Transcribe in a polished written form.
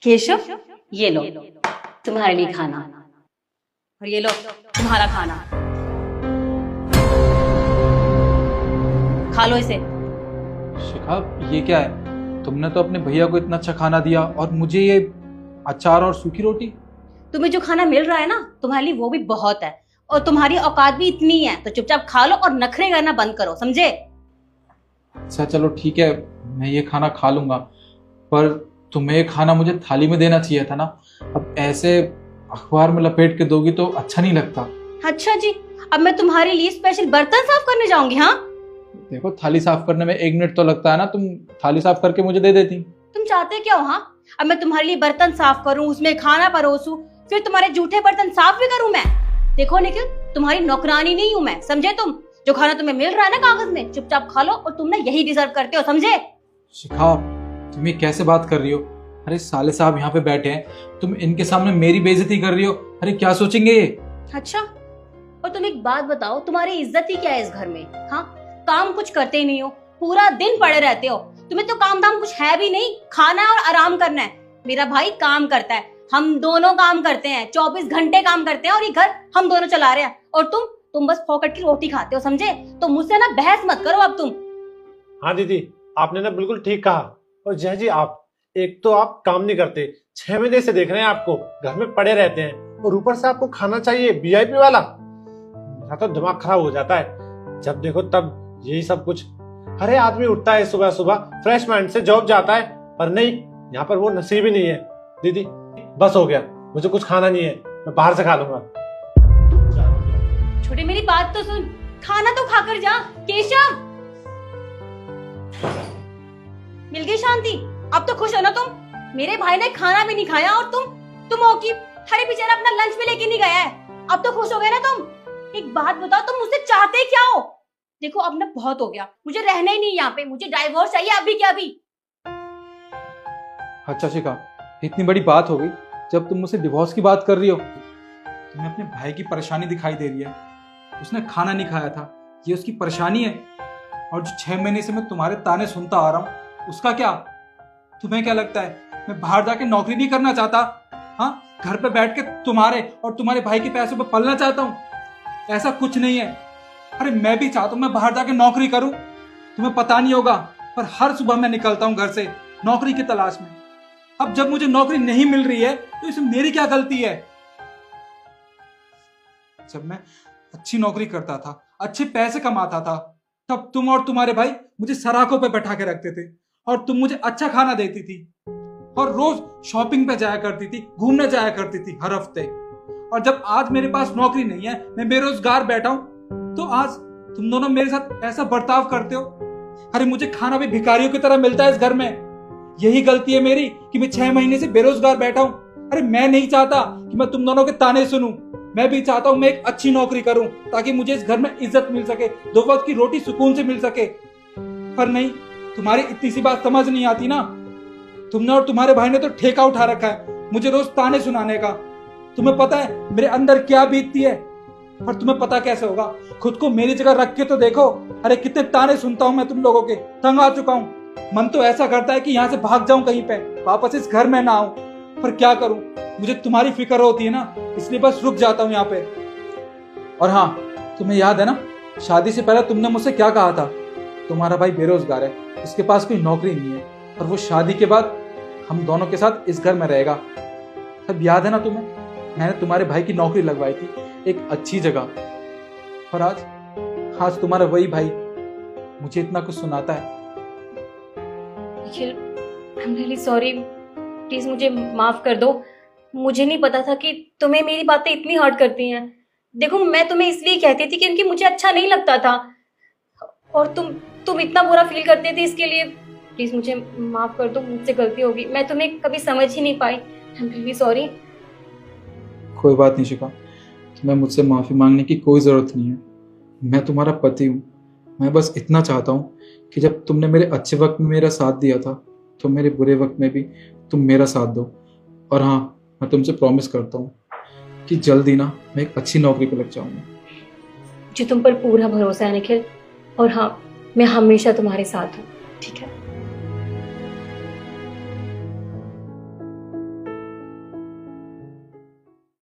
केशव, ये लो तुम्हारे लिए खाना, और ये लो तुम्हारा खाना, खा लो इसे। शिखा, ये क्या है? तुमने तो अपने भैया को इतना अच्छा खाना दिया और मुझे ये अचार और सूखी रोटी। तुम्हें जो खाना मिल रहा है ना, तुम्हारे लिए वो भी बहुत है, और तुम्हारी औकात भी इतनी है, तो चुपचाप खा लो और नखरे करना बंद करो, समझे? अच्छा चलो ठीक है, मैं ये खाना खा लूंगा, पर तुम्हें ये खाना मुझे थाली में देना चाहिए था ना। अब ऐसे अखबार में लपेट के दोगी तो अच्छा नहीं लगता। अच्छा जी, अब मैं तुम्हारे लिए स्पेशल बर्तन साफ करने जाऊंगी? हाँ, देखो थाली साफ करने में 1 मिनट तो लगता है ना, तुम थाली साफ करके मुझे दे देती। तुम चाहते क्या हो? हाँ, अब मैं तुम्हारे लिए बर्तन साफ करूं, उसमें खाना परोसूं, फिर तुम्हारे जूठे बर्तन साफ भी करूं मैं? देखो निखिल, तुम्हारी नौकरानी नहीं हूं मैं, समझे तुम? जो खाना तुम्हें मिल रहा है ना कागज में, चुपचाप खा लो, और तुम ना यही डिजर्व करते हो, समझे? शिखा, तुम ये कैसे बात कर रही हो? अरे साले साहब यहाँ पे बैठे हैं, तुम इनके सामने मेरी बेइज्जती कर रही हो। अरे क्या सोचेंगे ये? अच्छा, और तुम एक बात बताओ, तुम्हारी इज्जत ही क्या है इस घर में? हाँ, काम कुछ करते ही नहीं हो, पूरा दिन पड़े रहते हो, तुम्हें तो काम धाम कुछ है भी नहीं, खाना है और आराम करना है। मेरा भाई काम करता है, हम दोनों काम करते हैं, 24 घंटे काम करते हैं, और ये घर हम दोनों चला रहे हैं, और तुम बस फोकट की रोटी खाते हो, समझे? तो मुझसे ना बहस मत करो अब तुम। हाँ दीदी, आपने ना बिल्कुल ठीक कहा। और जय जी, आप एक तो आप काम नहीं करते, 6 महीने से देख रहे हैं आपको, घर में पड़े रहते हैं, और ऊपर से आपको खाना चाहिए वीआईपी वाला। मेरा तो दिमाग खराब हो जाता है जब देखो तब यही सब कुछ। अरे आदमी उठता है सुबह सुबह फ्रेश माइंड से जॉब जाता है, पर नहीं, यहाँ पर वो नसीब ही नहीं है। दीदी बस हो गया, मुझे कुछ खाना नहीं है, मैं बाहर से खा लूंगा। छोटे, मेरी बात तो सुन, खाना तो खाकर जा। केशव, मिल गई शांति? अब तो खुश हो ना तुम? मेरे भाई ने खाना भी नहीं खाया, और तुम हो कि अरे बेचारा अपना लंच भी लेके नहीं गया है। अब तो खुश हो गए ना तुम? एक बात बताओ, तुम मुझसे चाहते क्या हो? देखो अब ना बहुत हो गया, मुझे रहना ही नहीं यहाँ पे, मुझे डाइवोर्स चाहिए अभी क्या अभी। अच्छा शिखा, इतनी बड़ी बात हो गई, जब तुम मुझसे डिवोर्स की बात कर रही हो। तुम्हें अपने भाई की परेशानी दिखाई दे रही है, उसने खाना नहीं खाया था, ये उसकी परेशानी है। और जो 6 महीने से मैं तुम्हारे ताने सुनता आ रहा हूँ, उसका क्या? तुम्हें क्या लगता है मैं बाहर जाके नौकरी नहीं करना चाहता? हाँ, घर पे बैठ के तुम्हारे और तुम्हारे भाई के पैसों पे पलना चाहता हूँ? ऐसा कुछ नहीं है। अरे मैं भी चाहता हूँ मैं बाहर जाके नौकरी करूँ, तुम्हें पता नहीं होगा, पर हर सुबह मैं निकलता हूँ घर से नौकरी की तलाश में। अब जब मुझे नौकरी नहीं मिल रही है तो इसमें मेरी क्या गलती है? जब मैं अच्छी नौकरी करता था, अच्छे पैसे कमाता था, तब तुम और तुम्हारे भाई मुझे सराखों पे बैठा के रखते थे, और तुम मुझे अच्छा खाना देती थी, और रोज शॉपिंग पे जाया करती थी, घूमने जाया करती थी हर हफ्ते। और जब आज मेरे पास नौकरी नहीं है, मैं बेरोजगार बैठा हूं, तो आज तुम दोनों मेरे साथ ऐसा बर्ताव करते हो। अरे मुझे खाना भी भिखारियों की तरह मिलता है इस घर में। यही गलती है मेरी कि मैं 6 महीने से बेरोजगार बैठा हूं। अरे मैं नहीं चाहता कि मैं तुम दोनों के ताने सुनूं, मैं भी चाहता हूं मैं एक अच्छी नौकरी करूं, ताकि मुझे इस घर में इज्जत मिल सके, 2 वक्त की रोटी सुकून से मिल सके। पर नहीं, तुम्हारी इतनी सी बात समझ नहीं आती ना। तुमने और तुम्हारे भाई ने तो ठेका उठा रखा है मुझे रोज ताने सुनाने का। तुम्हें पता है मेरे अंदर क्या बीतती है, और तुम्हें पता कैसे होगा? खुद को मेरी जगह रख के तो देखो। अरे कितने ताने सुनता हूं मैं तुम लोगों के, तंग आ चुका हूं। मन तो ऐसा करता है कि यहाँ से भाग जाऊं कहीं पे, वापस इस घर में ना आऊं, पर क्या करूं, मुझे तुम्हारी फिक्र होती है ना, इसलिए बस रुक जाता हूं यहाँ पे। और हाँ, तुम्हें याद है ना, शादी से पहले तुमने मुझसे क्या कहा था? तुम्हारा भाई बेरोजगार है, उसके पास कोई नौकरी नहीं है, और वो शादी के बाद हम दोनों के साथ इस घर में रहेगा। अब याद है ना तुम्हें, मैंने तुम्हारे भाई की नौकरी लगवाई थी एक अच्छी जगह। और आज तुम्हारा वही भाई मुझे इतना कुछ सुनाता है। निखिल, आई एम रियली सॉरी, प्लीज मुझे माफ कर दो। मुझे नहीं पता था कि तुम्हें मेरी बातें इतनी हर्ट करती हैं। देखो मैं तुम्हें इसलिए कहती थी क्योंकि मुझे अच्छा नहीं लगता था, और तुम इतना बुरा फील करते थे, इसके लिए प्लीज मुझे माफ कर दो, मुझसे गलती होगी, मैं तुम्हें कभी समझ ही नहीं पाई। I am really sorry. कोई बात नहीं शिखा, तुम्हें मुझसे माफी मांगने की कोई जरूरत नहीं है। मैं तुम्हारा पति हूँ। मैं बस इतना चाहता हूँ कि जब तुमने मेरे अच्छे वक्त में मेरा साथ दिया था, तो मेरे बुरे वक्त में भी तुम मेरा साथ दो। और हाँ, मैं तुमसे प्रॉमिस करता हूँ कि जल्दी ना मैं एक अच्छी नौकरी पे लग जाऊंगा। मुझे तुम पर पूरा भरोसा है निखिल, और हाँ, मैं हमेशा तुम्हारे साथ हूँ, ठीक है?